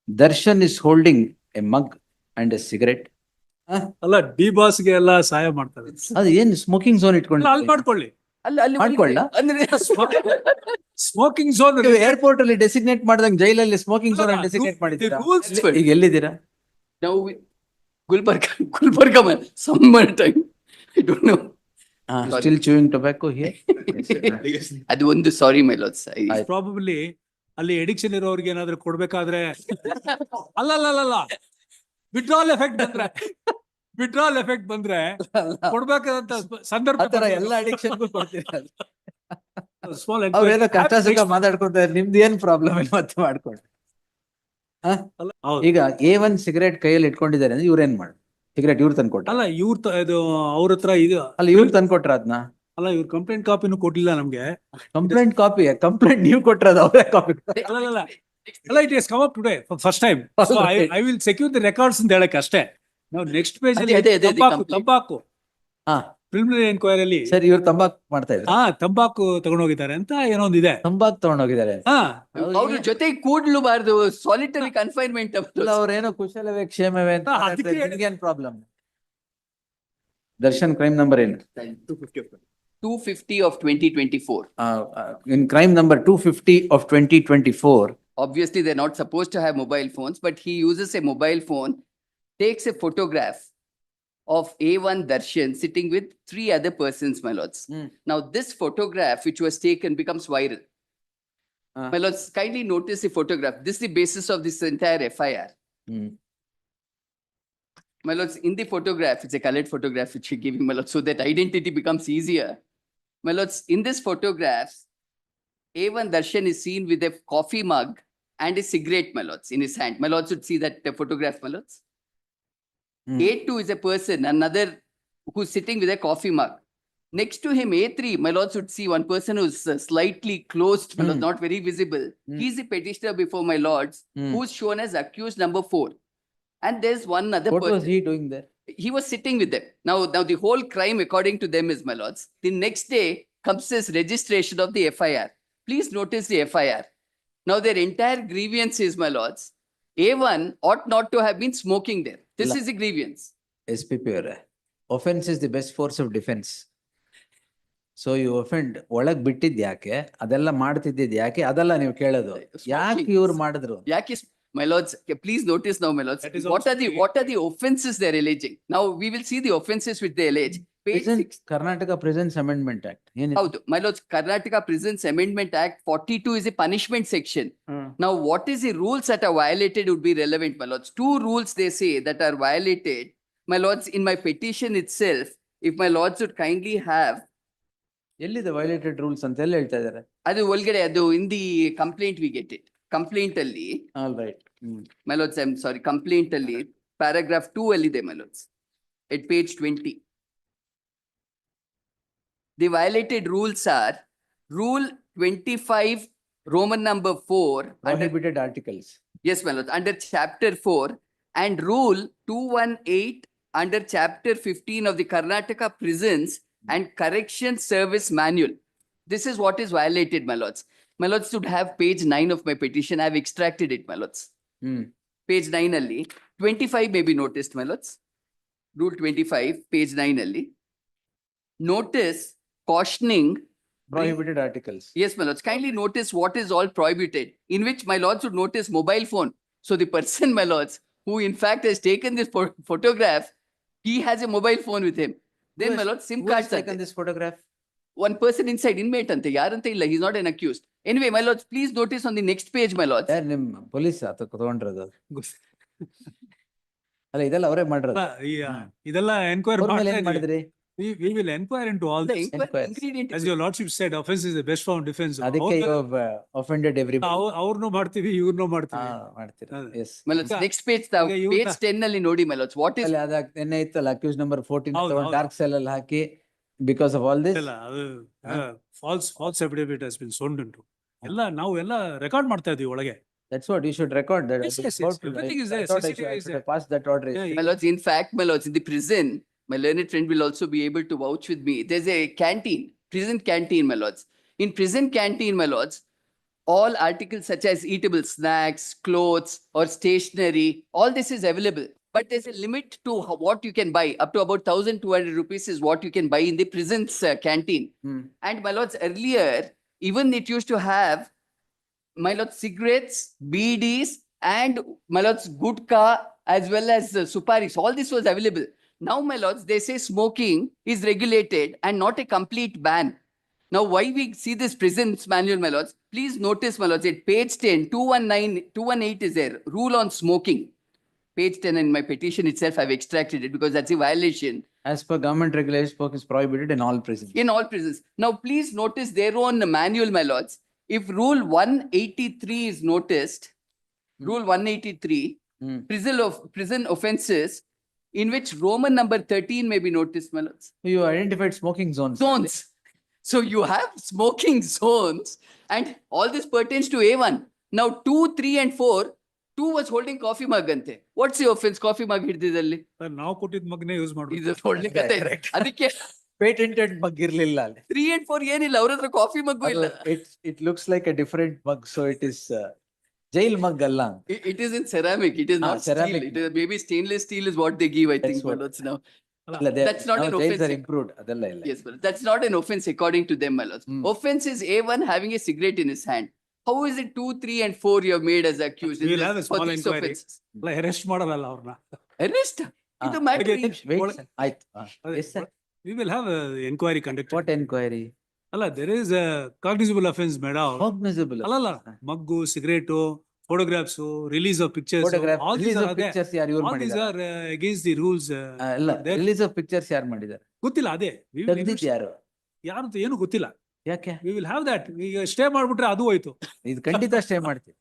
Darshan is holding a mug and a cigarette. ಅಲ್ಲ D ಬಾಸ್ಗೆ ಎಲ್ಲ ಸಹಾಯ ಮಾಡ್ತಾರೆ. ಅದು ಏನ್ ಸ್ಮೋಕಿಂಗ್ ಝೋನ್ ಅಲ್ಲ, ಅಲ್ಲಿ ಇಟ್ಕೊಂಡು ಮಾಡ್ಕೊಳ್ಳಿ. ಅಲ್ಲಿ ಮಾಡ್ಕೊಳ್ಳ? ಅಂದ್ರೆ ಸ್ಮೋಕಿಂಗ್ ಝೋನ್ ಏರ್ಪೋರ್ಟ್ ಅಲ್ಲಿ ಡೆಸಿಗ್ನೇಟ್ ಮಾಡ್ದಂಗ್ ಜೈಲಲ್ಲಿ ಸ್ಮೋಕಿಂಗ್ ಝೋನ್ ಡೆಸಿಗ್ನೇಟ್ ಮಾಡಿದ್ದೀರಾ? ಈಗ ಎಲ್ಲಿದ್ದೀರಾ? ನಾವು Gulbarga summer time I don't know. Still chewing tobacco here? ಅದು ಒಂದು ಸಾರಿ ಮೈ ಲಾರ್ಡ್ಸ್. ಪ್ರಾಬಬ್ಲಿ ಅಲ್ಲಿ ಎಡಿಕ್ಷನ್ ಇರೋರಿಗೆ ಏನಾದ್ರು ಕೊಡ್ಬೇಕಾದ್ರೆ ಅಲ್ಲ ವಿಡ್ರಾಲ್ ಎಫೆಕ್ಟ್ ಬಂದ್ರೆ ಕೊಡ್ಬೇಕಾದಂತ ಸಂದರ್ಭ ಆತರ ಎಲ್ಲ ಅಡಿಕ್ಷನ್ಗೂ ಕೊಡ್ತೀರಾ? ಸ್ಮಾಲ್ ಅವ್ರೇನೋ ಕಷ್ಟ ಸುಖ ಮಾತಾಡ್ಕೊತಾರೆ, ನಿಮ್ದು ಏನ್ ಪ್ರಾಬ್ಲಮ್ ಮತ್ತೆ ಮಾಡ್ಕೊಂಡು. ಈಗ A1 ಸಿಗರೇಟ್ ಕೈಯಲ್ಲಿ ಇಟ್ಕೊಂಡಿದ್ದಾರೆ ಅಂದ್ರೆ ಇವ್ರೇನ್ ಮಾಡಿ ಸಿಗರೇಟ್ ಇವ್ರು ತಂದ್ಕೊಟ್ಟ? ಅಲ್ಲ ಇದು ಅವ್ರ ಹತ್ರ ಇದು ಅಲ್ಲ ಇವ್ರು ತಂದ್ಕೊಟ್ರ ಅದನ್ನ? ಅಲ್ಲ ಇವ್ರು ಕಂಪ್ಲೇಂಟ್ ಕಾಪಿನೂ ಕೊಟ್ಟಿಲ್ಲ ನಮ್ಗೆ. Complaint copy? ಕಂಪ್ಲೇಂಟ್ ನೀವು ಕೊಟ್ರದ ಅವರೇ ಕಾಪಿ? ಅಲ್ಲ it is come up today for first time. I will secure the records ಅಂತ ಹೇಳಕ್ ಅಷ್ಟೇ. ನಾವು ನೆಕ್ಸ್ಟ್ ಪೇಜ್ ಅಲ್ಲಿ ತಂಬಾಕು ಪ್ರಿಲಿಮಿನರಿ ಎನ್ಕ್ವೈರಿಯಲ್ಲಿ ಸರ್ ಇವ್ರು ತಂಬಾಕು ಮಾಡ್ತಾ ಇದ್ರು. ತಂಬಾಕು ತಗೊಂಡೋಗಿದ್ದಾರೆ ಅಂತ ಏನೊಂದಿದೆ. ತಂಬಾಕು ತಗೊಂಡೋಗಿದ್ದಾರೆ. ಅವ್ರ ಜೊತೆ ಕೂಡ್ಲೂಬಾರ್ದು, ಸಾಲಿಟರಿ ಕನ್ಫೈನ್ಮೆಂಟ್. ಅವ್ರೇನೋ ಕುಶಲವೇ ಕ್ಷೇಮವೇ ಅಂತ ಏನ್ ಪ್ರಾಬ್ಲಮ್? ದರ್ಶನ್ ಕ್ರೈಮ್ ನಂಬರ್ ಏನು? 250 of 2024. In crime number 250 of 2024. Obviously, they're not supposed to have mobile phones, but he uses a mobile phone, takes a photograph of A1 Darshan sitting with 3 other persons, my lords. Now, this photograph, which was taken, becomes viral. My lords, kindly notice the photograph. This is the basis of this entire FIR. My lords, in the photograph, it's a colored photograph which we're giving, my lords, so that identity becomes easier. My lords, in this photograph, A1 Darshan is seen with a coffee mug and a cigarette, my lords, in his hand. My lords should see that photograph, my lords. A2 is a person, another who's sitting with a coffee mug. Next to him, A3, my lords should see one person who's slightly closed, my lords, not very visible. He's the petitioner before my lords, who's shown as accused number 4. And there's one other person. What was he doing there? He was sitting with them. Now the whole crime, according to them, is, my lords, the next day comes this registration of the FIR. Please notice the FIR. Now their entire grievance is, my lords, A1 ought not to have been smoking there. This is the grievance. SPP ಅವರೇ, offense is the best force of defense. So you offend, ಒಳಗ್ ಬಿಟ್ಟಿದ್ ಯಾಕೆ, ಅದೆಲ್ಲ ಮಾಡ್ತಿದ್ದಿದ್ ಯಾಕೆ, ಅದೆಲ್ಲ ನೀವು ಕೇಳೋದು. ಯಾಕೆ ಇವ್ರು ಮಾಡಿದ್ರು? ಯಾಕೆ? My lords, please notice now, my lords, what are the offenses they're alleging? Now we will see the offenses which they allege. Karnataka Prisons Amendment Act. My lords, Karnataka Prisons Amendment Act 42 is a punishment section. Now what is the rules that are violated would be relevant, my lords. 2 rules they say that are violated. My lords, in my petition itself, if my lords would kindly have. ಎಲ್ಲಿದೆ violated rules ಅಂತ ಎಲ್ಲ ಹೇಳ್ತಾ ಇದ್ದಾರೆ? ಅದು ಒಳಗಡೆ, ಅದು in the complaint we get it. Complaint ಅಲ್ಲಿ. All right. My lords, I'm sorry, complaint ಅಲ್ಲಿ paragraph 2 ಅಲ್ಲಿ ಇದೆ, my lords, at page 20. The violated rules are rule 25 Roman number 4 Prohibited articles. Yes, my lords, under chapter 4, and rule 218 under chapter 15 of the Karnataka Prisons and Correction Service Manual. This is what is violated, my lords. My lords should have page 9 of my petition. I have extracted it, my lords. Page 9 alli 25 may be noticed, my lords. Rule 25, page 9 alli. Notice cautioning Prohibited articles. Yes, my lords. Kindly notice what is all prohibited, in which my lords should notice mobile phone. So the person, my lords, who in fact has taken this photograph, he has a mobile phone with him. Then, my lords, SIM cards taken this photograph. One person inside, inmate ante, yarante illa, he's not an accused. Anyway, my lords, please notice on the next page, my lords. ನಿಮ್ police ತಗೊಂಡ್ರದು? ಅಲ್ಲ ಇದೆಲ್ಲ ಅವರೇ ಮಾಡಿರೋದು. ಇದೆಲ್ಲ enquiry ಮಾಡಿದ್ರಿ? We will inquire into all this. Ingredient. As your lordship said, offense is the best form of defense. ಅದಕ್ಕೆ you have offended everybody. ಅವ್ರನ್ನೂ ಮಾಡ್ತೀವಿ, ಇವ್ರನ್ನೂ ಮಾಡ್ತೀವಿ. ಮಾಡ್ತೀರಾ? Yes. My lords, next page, page 10 ಅಲ್ಲಿ ನೋಡಿ, my lords, what is. ನೆನ್ನೆ ಇತ್ತಲ್ಲ accused number 14 dark cell ಅಲ್ಲಿ ಹಾಕಿ, because of all this. False affidavit has been sworn into. ಎಲ್ಲ ನಾವು ಎಲ್ಲ ರೆಕಾರ್ಡ್ ಮಾಡ್ತಾ ಇದೀವಿ ಒಳಗೆ. That's what you should record that. Yes, everything is there. I should have passed that order. My lords, in fact, my lords, in the prison, my learned friend will also be able to vouch with me. There's a canteen, prison canteen, my lords. In prison canteen, my lords, all articles such as eatable snacks, clothes, or stationery, all this is available. But there's a limit to what you can buy. Up to about 1,200 rupees is what you can buy in the prison's canteen. And my lords, earlier, even it used to have, my lords, cigarettes, BDs, and my lords, gutka, as well as suparis. All this was available. Now, my lords, they say smoking is regulated and not a complete ban. Now, why we see this prison's manual, my lords? Please notice, my lords, at page 10, 218 is there, rule on smoking. Page 10 in my petition itself, I've extracted it because that's a violation As per government regulations, smoke is prohibited in all prisons. in all prisons. Now, please notice their own manual, my lords. If rule 183 is noticed, rule 183, prison offences, in which Roman number 13 may be noticed, my lords. You identified smoking zones. Zones. So you have smoking zones, and all this pertains to A1. Now 2, 3, and 4. 2 was holding coffee mug ante. What's the offense? Coffee mug ಹಿಡಿದಿದ್ದಲ್ಲಿ ನಾವು ಕೊಟ್ಟಿದ್ ಮಗನೇ use ಇದು ಮಾಡ್ಬೋದು. ಒಳ್ಳೆ ಕತೆ. ಅದಕ್ಕೆ Patented mug ಇರ್ಲಿಲ್ಲ ಅಲ್ಲಿ. 3 and 4 ಏನಿಲ್ಲ, ಅವ್ರ ಹತ್ರ ಕಾಫಿ ಮಗ್ಗು ಇಲ್ಲ. It looks like a different mug, so it is jail mug ಅಲ್ಲ. It is in ceramic. It is not ceramic. steel. It is maybe stainless steel is what they give, I think, That's what- my lords, now. ಅಲ್ಲ, That's not an now jails offense. are improved. ಅದೆಲ್ಲ ಇಲ್ಲ. Yes, but that's not an offense according to them, my lords. Offense is A1 having a cigarette in his hand. How is it 2, 3, and 4 you have made as accused? We'll have a for small these inquiry. offenses? ಅಲ್ಲ arrest ಮಾಡಲ್ಲ ಅವ್ರನ್ನ. Arrest? ಇದು matter. Wait, sir. ಆಯ್ತು. Yes, sir. We will have a inquiry conducted. What enquiry? ಅಲ್ಲ, there is a cognizable offense made out. Cognizable. ಅಲ್ಲಲ್ಲ, ಮಗ್ಗು, cigarette, photographs, release of pictures. Photograph, all these release are of there. pictures ಯಾರು ಇವ್ರು All these ಮಾಡಿದ್ದಾರೆ? are against the rules. ಅಲ್ಲ, there. release of pictures ಯಾರು ಮಾಡಿದ್ದಾರೆ? ಗೊತ್ತಿಲ್ಲ ಅದೇ. We will ತೆಗ್ದಿದ್ದು ಯಾರು? ಯಾರು ಅಂತ ಏನು ಗೊತ್ತಿಲ್ಲ. ಯಾಕೆ? We will have that. ಈಗ ಸ್ಟೇ ಮಾಡ್ಬಿಟ್ರೆ ಅದು ಹೋಯ್ತು. ಇದು ಖಂಡಿತ ಸ್ಟೇ ಮಾಡ್ತೀವಿ.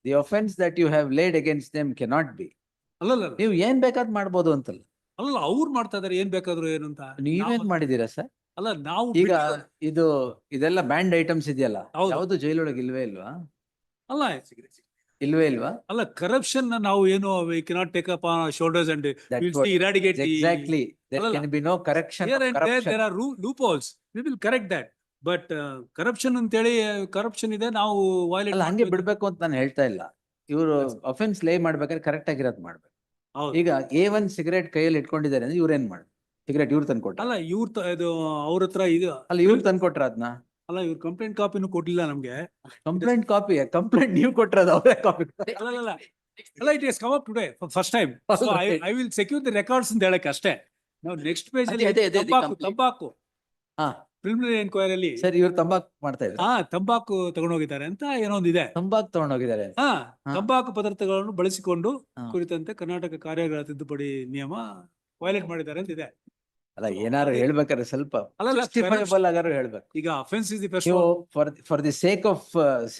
The offense that you have laid against them cannot be. ಅಲ್ಲಲ್ಲ, ನೀವು ಏನ್ ಬೇಕಾದ್ ಮಾಡ್ಬೋದು ಅಂತಲ್ಲ. ಅಲ್ಲ ಅವ್ರು ಮಾಡ್ತಾ ಇದಾರೆ ಏನ್ ಬೇಕಾದ್ರು ಏನು ಅಂತ. ನೀವೇನ್ ಮಾಡಿದೀರಾ ಸರ್? ಅಲ್ಲ ನಾವು ಈಗ ಇದೆಲ್ಲ ಬ್ಯಾಂಡ್ ಐಟಮ್ಸ್ ಇದೆಯಲ್ಲ, ಹೌದು. ಯಾವ್ದು ಜೈಲೊಳಗೆ ಇಲ್ವೇ ಇಲ್ವಾ? ಅಲ್ಲ ಇಲ್ವೇ ಇಲ್ವಾ? ಅಲ್ಲ ಕರಪ್ಷನ್ ನಾವು ಏನು we cannot take up on our shoulders and That's we'll what- see eradicate the- Exactly. There ಅಲ್ಲಲ್ಲ. can be no correction Here of and there corruption. are loopholes. We will correct that. But corruption ಅಂತೇಳಿ corruption ಇದೆ, ನಾವು violate ಅಲ್ಲ, ಹಂಗೆ ಮಾಡ್ಬೇಕು. ಬಿಡ್ಬೇಕು ಅಂತ ನಾನು ಹೇಳ್ತಾ ಇಲ್ಲ. ಇವರು ಅಫೆನ್ಸ್ ಲೇ ಮಾಡ್ಬೇಕಾದ್ರೆ ಕರೆಕ್ಟ್ ಆಗಿರೋದ್ ಮಾಡ್ಬೇಕು. ಹೌದು. ಈಗ A1 ಸಿಗರೇಟ್ ಕೈಯಲ್ಲಿ ಇಟ್ಕೊಂಡಿದ್ದಾರೆ ಅಂದ್ರೆ ಇವ್ರೇನ್ ಮಾಡಿ ಸಿಗರೇಟ್ ಇವ್ರು ತಂದ್ಕೊಟ್ಟ? ಅಲ್ಲ ಇದು ಅವ್ರ ಹತ್ರ ಇದು ಅಲ್ಲ, ಇವ್ರು ತಂದ್ಕೊಟ್ರ ಅದನ್ನ? ಅಲ್ಲ ಇವ್ರು ಕಂಪ್ಲೇಂಟ್ ಕಾಪಿನೂ ಕೊಟ್ಟಿಲ್ಲ ನಮ್ಗೆ. Complaint copy? ಕಂಪ್ಲೇಂಟ್ ನೀವು ಕೊಟ್ರದ ಅವರೇ ಕಾಪಿ? ಅಲ್ಲ it has come up today for first time. So I will secure the records ಅಂತ ಹೇಳಕ್ಕೆ ಅಷ್ಟೇ. ನಾವು ನೆಕ್ಸ್ಟ್ ಪೇಜ್ ಅಲ್ಲಿ ಅದೇ, ತಂಬಾಕು ಹಾ ಪ್ರಿಲಿಮಿನರಿ ಎನ್ಕ್ವೈರಿ ಅಲ್ಲಿ ಸರ್, ಇವ್ರು ತಂಬಾಕು ಮಾಡ್ತಾ ಇದ್ರು. ತಂಬಾಕು ತಗೊಂಡೋಗಿದ್ದಾರೆ ಅಂತ ಏನೋ ಒಂದಿದೆ. ತಂಬಾಕು ತಗೊಂಡೋಗಿದ್ದಾರೆ. ತಂಬಾಕು ಪದಾರ್ಥಗಳನ್ನು ಬಳಸಿಕೊಂಡು ಹಾ. ಕುರಿತಂತೆ ಕರ್ನಾಟಕ ಕಾರ್ಯಾಗಾರ ತಿದ್ದುಪಡಿ ನಿಯಮ ವೈಲೇಟ್ ಮಾಡಿದ್ದಾರೆ ಅಂತ ಇದೆ. ಅಲ್ಲ, ಏನಾರು ಹೇಳ್ಬೇಕಾದ್ರೆ ಸ್ವಲ್ಪ ಅಲ್ಲಲ್ಲ, justifiable ಆಗಾರು ಹೇಳ್ಬೇಕು. ಈಗ ಅಫೆನ್ಸ್ ಇಸ್ ದಿ ಫಸ್ಟ್ ನೀವು for the sake of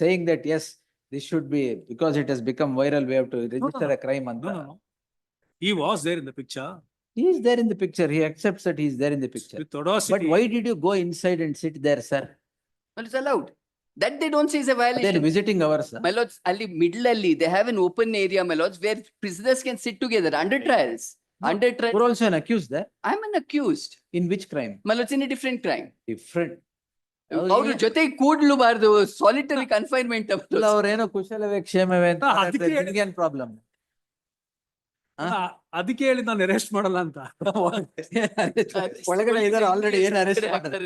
saying that yes, this should be because it has become viral, we have to register a crime ಅಂತ. No. He was there in the picture. He is there in the picture. He accepts that he is there in the picture. With audacity. But why did you go inside and sit there, sir? Well, it's allowed. That they don't say is a Then violation. visiting hours. My lords, ali middle alli, they have an open area, my lords, where prisoners can sit together under trials. Under trials, You're also an accused there. I'm an accused. In which crime? My lords, in a different crime. Different. ಅವ್ರ ಜೊತೆ ಕೂಡ್ಲುಬಾರ್ದು, solitary confinement. ಅಲ್ಲ, ಅವ್ರೇನೋ ಕುಶಲವೇ ಕ್ಷೇಮವೇ ಅಂತ ಅದಕ್ಕೆ ನಿಮ್ಗೇನ್ problem? ಅದಕ್ಕೆ ಹೇಳಿ ನಾನು ಅರೆಸ್ಟ್ ಮಾಡಲ್ಲ ಅಂತ. ಒಳಗಡೆ ಇದಾರೆ ಆಲ್ರೆಡಿ, ಏನ್ ಅರೆಸ್ಟ್ ಮಾಡ್ತಾರೆ?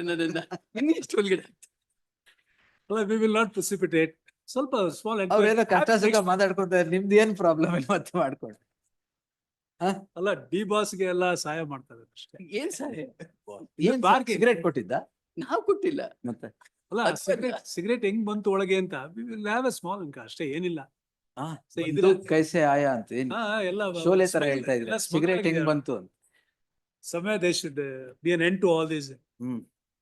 ಇನ್ನೆಷ್ಟು ಒಳಗಡೆ ಅಲ್ಲ, we will not precipitate. ಸ್ವಲ್ಪ ಸ್ಮಾಲ್ ಅವ್ರೇನೋ ಕಷ್ಟ ಸುಖ ಮಾತಾಡ್ಕೊತಾರೆ, ನಿಮ್ದು ಏನ್ ಪ್ರಾಬ್ಲಮ್ ಇಲ್ಲ ಮತ್ತೆ ಮಾಡ್ಕೊಂಡು. ಅಲ್ಲ ಡಿ ಬಾಸ್ಗೆ ಎಲ್ಲ ಸಹಾಯ ಮಾಡ್ತಾರೆ ಅಷ್ಟೇ. ಏನ್ ಸರ್? ಸಿಗರೇಟ್ ಕೊಟ್ಟಿದ್ದ? ನಾವು ಕೊಟ್ಟಿಲ್ಲ. ಮತ್ತೆ ಅಲ್ಲ ಸಿಗರೇಟ್ ಹೆಂಗ್ ಬಂತು ಒಳಗೆ ಅಂತ we will have a small ಅಷ್ಟೇ, ಏನಿಲ್ಲ. ಇದು ಕೈಸೆ ಆಯಾ ಅಂತ ಏನ್ ಎಲ್ಲ ಶೋಲೆ ತರ ಹೇಳ್ತಾ ಇದ್ರೆ, ಸಿಗರೇಟ್ ಹೆಂಗ್ ಬಂತು ಅಂತ. ಸಮಯ they should be an end to all this.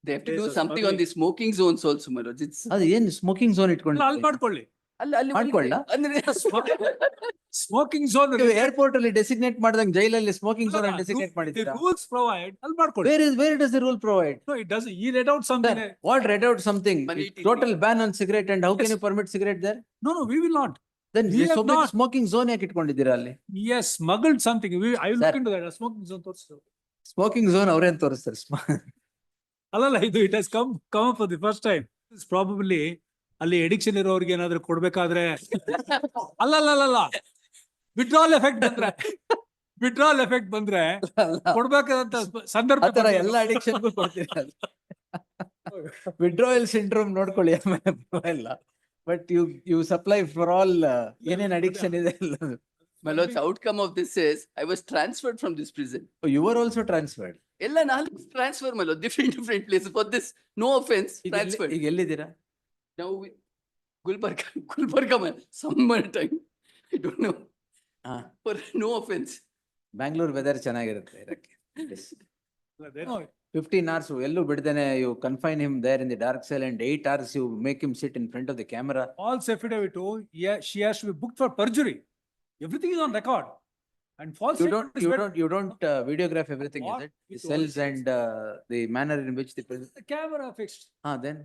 They have to do Yes, something on okay. the smoking zones also, my lords. It's ಅದು ಏನ್ ಸ್ಮೋಕಿಂಗ್ ಝೋನ್ ಅಲ್ಲಿ ಇಟ್ಕೊಂಡು ಮಾಡ್ಕೊಳ್ಳಿ. ಅಲ್ಲಿ ಮಾಡ್ಕೊಳ್ಳ? ಅಂದ್ರೆ ಸ್ಮೋಕಿಂಗ್ ಝೋನ್ ಏರ್ಪೋರ್ಟ್ ಅಲ್ಲಿ ಡೆಸಿಗ್ನೇಟ್ ಮಾಡಿದಂಗೆ ಜೈಲಲ್ಲಿ ಸ್ಮೋಕಿಂಗ್ ಝೋನ್ ಡೆಸಿಗ್ನೇಟ್ ಮಾಡಿದ್ದೀರಾ? ರೂಲ್ಸ್ ಪ್ರೊವೈಡ್ ಅಲ್ಲಿ ಮಾಡ್ಕೊಳ್ಳಿ. Where does the rule provide? No, it doesn't. He read out something. What read out something? Money Total ban on cigarette, and how can Yes. you permit cigarette there? No, we will not. Then We have so much not. smoking zone ಯಾಕೆ ಇಟ್ಕೊಂಡಿದ್ದೀರಾ ಅಲ್ಲಿ? Yes, smuggled something. I will Sir. look into that. Smoking zone ತೋರಿಸು. Smoking zone ಅವ್ರೇನ್ ತೋರಿಸ್ತಾರೆ? ಅಲ್ಲಲ್ಲ, ಇದು it has come up for the first time. It's probably ಅಲ್ಲಿ addiction ಇರೋರ್ಗೆ ಏನಾದ್ರು ಕೊಡ್ಬೇಕಾದ್ರೆ ಅಲ್ಲ ವಿಡ್ರಾಲ್ ಎಫೆಕ್ಟ್ ಬಂದ್ರೆ ಕೊಡ್ಬೇಕಾದಂತ ಸಂದರ್ಭ ಆತರ ಬಂದ್ರೆ ಎಲ್ಲ ಅಡಿಕ್ಷನ್ಗೂ ಕೊಡ್ತೀರಿ ವಿಡ್ರಾಯಲ್ ಸಿಂಡ್ರೋಮ್ ನೋಡ್ಕೊಳ್ಳಿ ಆಮೇಲೆ ಪರವಾಗಿಲ್ಲ. But you supply for all ಏನೇನ್ ಅಡಿಕ್ಷನ್ ಇದೆ ಎಲ್ಲ. My lords, outcome of this is I was transferred from this prison. You are also transferred. Ella nalu transfer, my lord, different places for this. No offense, transferred. ಈಗ ಎಲ್ಲಿದ್ದೀರಾ? Now Gulbarga, man, summer time. I don't know. ಹಾ, For no offense. Bangalore weather ಚೆನ್ನಾಗಿರುತ್ತೆ ಇರಕ್ಕೆ. 15 hours ಎಲ್ಲೂ ಬಿಡ್ದೇನೆ you confine him there in the dark cell and 8 hours you make him sit in front of the camera. false affidavit, yeah, she has to be booked for perjury. Everything is on record. And false You statement is better. you don't videograph everything, is What it? The with cells all and the manner in which the The camera fixed. then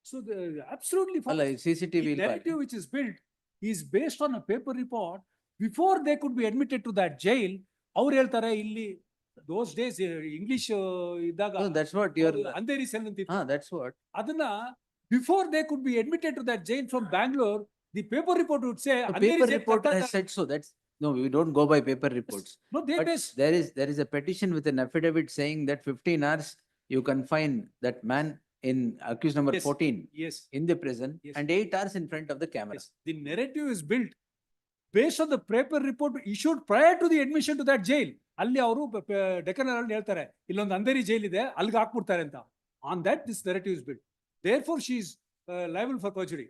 So the absolutely ಅಲ್ಲ false. CCTV The narrative which is built is based on a paper report. Before they could be admitted to that jail, ಅವ್ರು ಹೇಳ್ತಾರೆ ಇಲ್ಲಿ those days English ಇದ್ದಾಗ No, that's what you're Andheri cell ಅಂತಿತ್ತು. that's what ಅದನ್ನ before they could be admitted to that jail from Bangalore, the paper report would say the Andheri paper jail report ಕಟ್ಟಡ- has said so. That's no, we don't go by paper reports. No, they But base. there is a petition with an affidavit saying that 15 hours you confine that man in accused number Yes. 14 Yes. in the prison Yes. and 8 hours in front of the camera. Yes. The narrative is built based on the paper report issued prior to the admission to that jail. ಅಲ್ಲಿ ಅವರು ಡೆಕ್ಕನ್ ಅಲ್ಲಿ ಹೇಳ್ತಾರೆ ಇಲ್ಲೊಂದು Andheri jail ಇದೆ ಅಲ್ಲಿಗೆ ಹಾಕ್ಬಿಡ್ತಾರೆ ಅಂತ. On that this narrative is built. Therefore she is liable for perjury.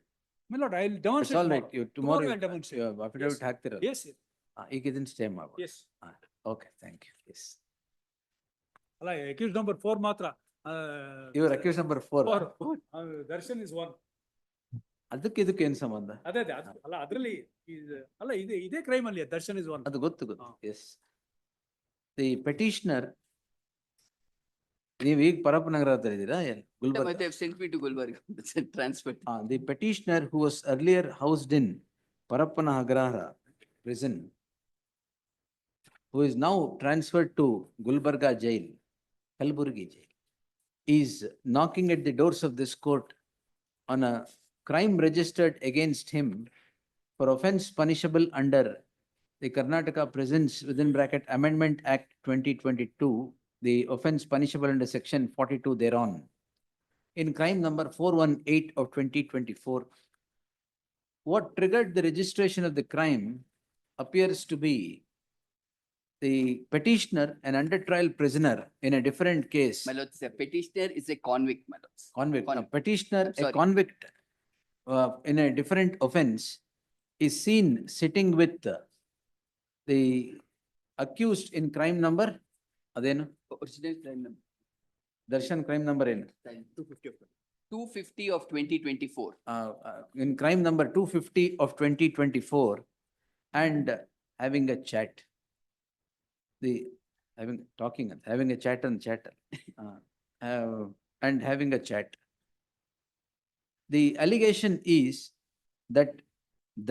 My lord, I will It's demonstrate. all right. You tomorrow I'll demonstrate. you affidavit Yes. ಹಾಕ್ತಿರಲ್ಲ. Yes. ಈಗ ಇದನ್ನ ಸ್ಟೇ ಮಾಡ್ಬೋದು. Yes. Okay, thank you. Yes. ಅಲ್ಲ accused number 4 ಮಾತ್ರ. You are accused number 4. Darshan is 1. ಅದಕ್ಕೆ ಇದಕ್ಕೆ ಏನ್ ಸಂಬಂಧ? ಅದೇ ಅಲ್ಲ ಅದರಲ್ಲಿ ಅಲ್ಲ ಇದೇ ಕ್ರೈಮ್ ಅಲ್ಲಿ ದರ್ಶನ್ is 1. ಅದು ಗೊತ್ತು. Yes. The petitioner, ನೀವು ಈಗ ಪರಪ್ಪನಗರ ಹತ್ರ ಇದ್ದೀರಾ? Gulbarga. They have sent me to Gulbarga. Transferred. The petitioner who was earlier housed in Parappanagarha prison, who is now transferred to Gulbarga jail, Kalburgi jail, is knocking at the doors of this court on a crime registered against him for offense punishable under the Karnataka Prisons within bracket Amendment Act 2022, the offense punishable under section 42 thereon. In crime number 418 of 2024, what triggered the registration of the crime appears to be the petitioner, an under trial prisoner in a different case. My lords, the petitioner is a convict, my lords. Convict. A Convict. petitioner, I'm a sorry. convict in a different offense is seen sitting with the accused in crime number, adenu? Original crime number Darshan crime number in 250 of 2024. in crime number 250 of 2024 and having a chat. Having a chat on chat and having a chat. The allegation is that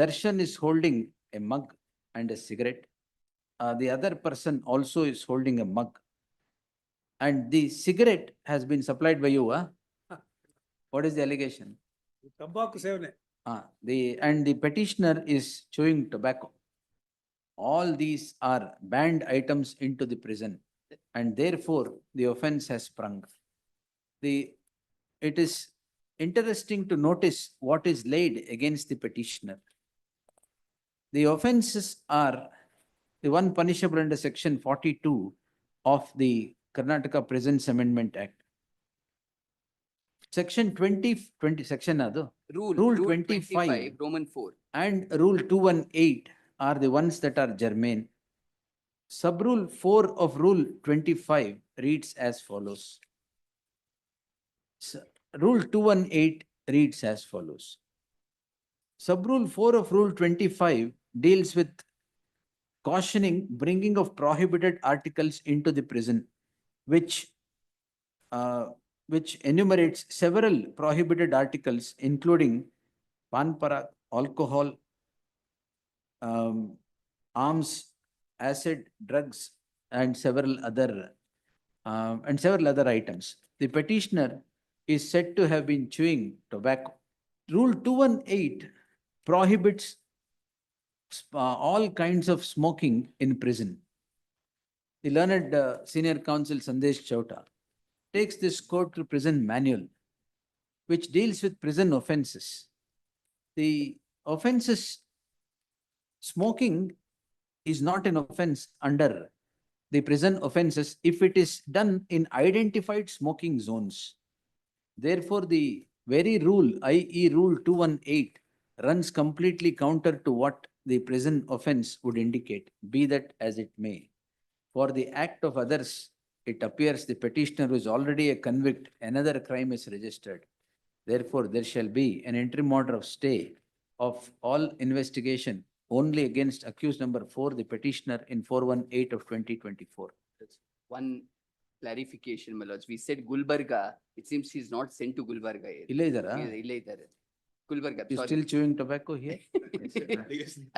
Darshan is holding a mug and a cigarette. The other person also is holding a mug. And the cigarette has been supplied by you, huh? What is the allegation? ತಂಬಾಕು ಸೇವನೆ. And the petitioner is chewing tobacco. All these are banned items into the prison and therefore the offense has sprung. It is interesting to notice what is laid against the petitioner. The offenses are the one punishable under section 42 of the Karnataka Prisons Amendment Act. Section 20 section adu. Rule 25 Roman 4. and Rule 218 are the ones that are germane. Subrule 4 of Rule 25 reads as follows. Rule 218 reads as follows. Subrule 4 of Rule 25 deals with cautioning bringing of prohibited articles into the prison, which enumerates several prohibited articles, including panpara, alcohol, arms, acid, drugs, and several other items. The petitioner is said to have been chewing tobacco Rule 218 prohibits all kinds of smoking in prison. The learned senior counsel Sandesh Chowta takes this court to prison manual, which deals with prison offenses. The offenses, smoking is not an offense under the prison offenses if it is done in identified smoking zones. Therefore, the very rule, i.e. Rule 218, runs completely counter to what the prison offense would indicate, be that as it may. For the act of others, it appears the petitioner who is already a convict, another crime is registered. Therefore, there shall be an interim order of stay of all investigation only against accused number 4, the petitioner in 418 of 2024. One clarification, my lords. We said Gulbarga. It seems he's not sent to Gulbarga yet. ಇಲ್ಲೇ ಇದ್ದಾರಾ? ಇಲ್ಲೇ ಇದ್ದಾರೆ. Gulbarga. You Sorry. still chewing tobacco here?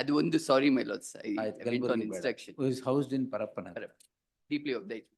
ಅದು ಒಂದು sorry, my lords. I ಆಯ್ತು, went on Kalaburagi ಬೇಡ. instruction. Who is housed in Parappanagar. Deeply obliged.